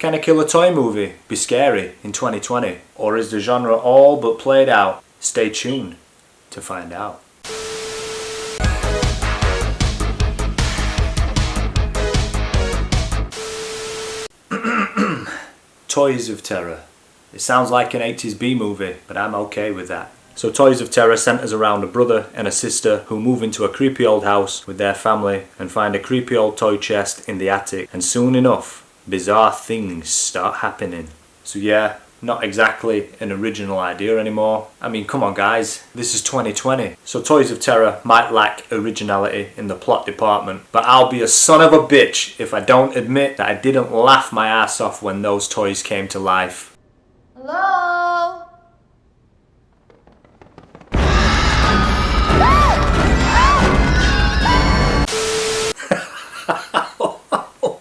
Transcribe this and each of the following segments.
Can a Killer Toy movie be scary in 2020? Or is the genre all but played out? Stay tuned to find out. Toys of Terror. It sounds like an 80s B movie, but I'm okay with that. So Toys of Terror centres around a brother and a sister who move into a creepy old house with their family and find a creepy old toy chest in the attic, and soon enough, bizarre things start happening. So yeah, not exactly an original idea anymore. I mean, come on guys, this is 2020. So Toys of Terror might lack originality in the plot department, but I'll be a son of a bitch if I don't admit that I didn't laugh my ass off when those toys came to life. Hello?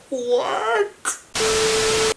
What?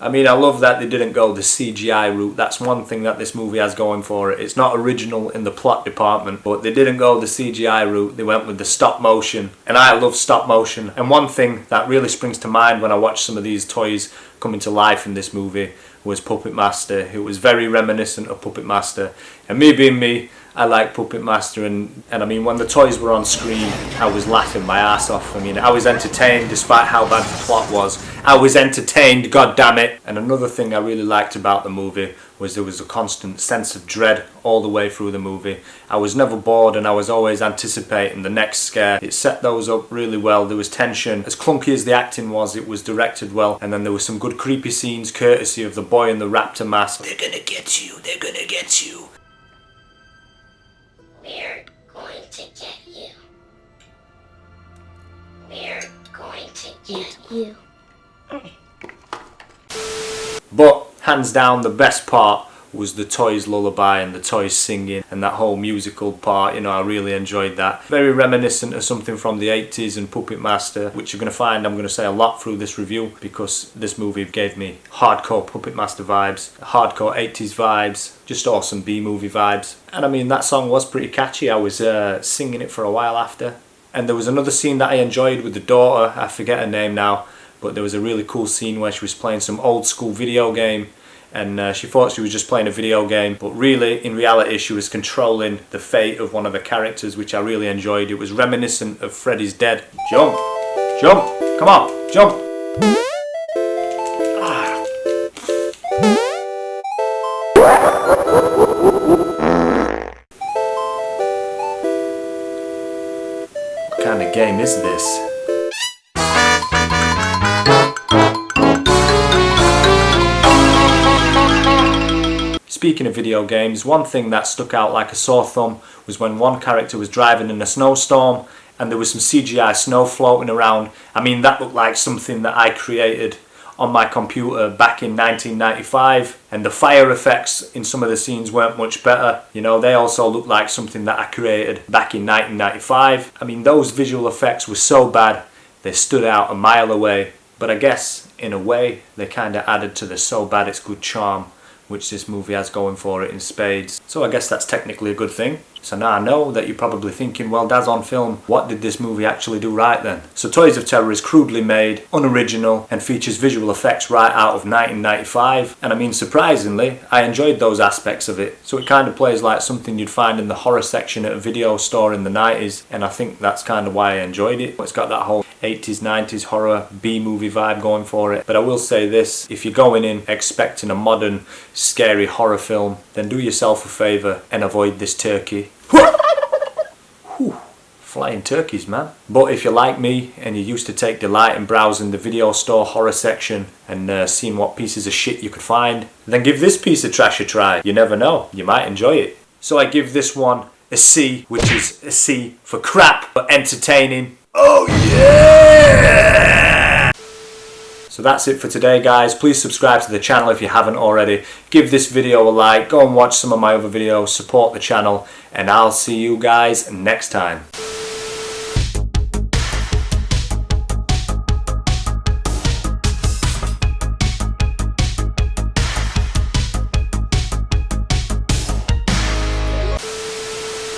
I mean, I love that they didn't go the CGI route. That's one thing that this movie has going for it. It's not original in the plot department, but they didn't go the CGI route. They went with the stop motion, and I love stop motion. And one thing that really springs to mind when I watch some of these toys coming to life in this movie was Puppet Master. It was very reminiscent of Puppet Master, and me being me, I like Puppet Master, and I mean, when the toys were on screen, I was laughing my ass off. I mean, I was entertained despite how bad the plot was. I was entertained, god damn it. And another thing I really liked about the movie was there was a constant sense of dread all the way through the movie. I was never bored, and I was always anticipating the next scare. It set those up really well. There was tension. As clunky as the acting was, it was directed well, and then there was some good creepy scenes courtesy of the boy in the raptor mask. They're gonna get you, they're gonna get you. We're going to get you. We're going to get you. But hands down, the best part was the toys lullaby and the toys singing and that whole musical part. You know, I really enjoyed that. Very reminiscent of something from the 80s and Puppet Master, which you're going to find I'm going to say a lot through this review, because this movie gave me hardcore Puppet Master vibes, hardcore 80s vibes, just awesome B-movie vibes. And I mean, that song was pretty catchy. I was singing it for a while after. And there was another scene that I enjoyed with the daughter. I forget her name now, but there was a really cool scene where she was playing some old school video game, and she thought she was just playing a video game, but really, in reality, she was controlling the fate of one of the characters, which I really enjoyed. It was reminiscent of Freddy's Dead. Jump! Jump! Come on! Jump! Ah. What kind of game is this? Speaking of video games, one thing that stuck out like a sore thumb was when one character was driving in a snowstorm and there was some CGI snow floating around. I mean, that looked like something that I created on my computer back in 1995, and the fire effects in some of the scenes weren't much better. You know, they also looked like something that I created back in 1995. I mean, those visual effects were so bad, they stood out a mile away. But I guess, in a way, they kind of added to the so bad it's good charm, which this movie has going for it in spades. So I guess that's technically a good thing. So now I know that you're probably thinking, well, Daz on Film, what did this movie actually do right then? So Toys of Terror is crudely made, unoriginal, and features visual effects right out of 1995. And I mean, surprisingly, I enjoyed those aspects of it. So it kind of plays like something you'd find in the horror section at a video store in the 90s. And I think that's kind of why I enjoyed it. It's got that whole 80s, 90s horror B-movie vibe going for it. But I will say this, if you're going in expecting a modern, scary horror film, then do yourself a favour and avoid this turkey. Whew, flying turkeys, man. But if you're like me and you used to take delight in browsing the video store horror section and seeing what pieces of shit you could find, then give this piece of trash a try. You never know, you might enjoy it. So I give this one a C, which is a C for crap but entertaining. Oh yeah! So that's it for today, guys. Please subscribe to the channel if you haven't already. Give this video a like. Go and watch some of my other videos. Support the channel. And I'll see you guys next time.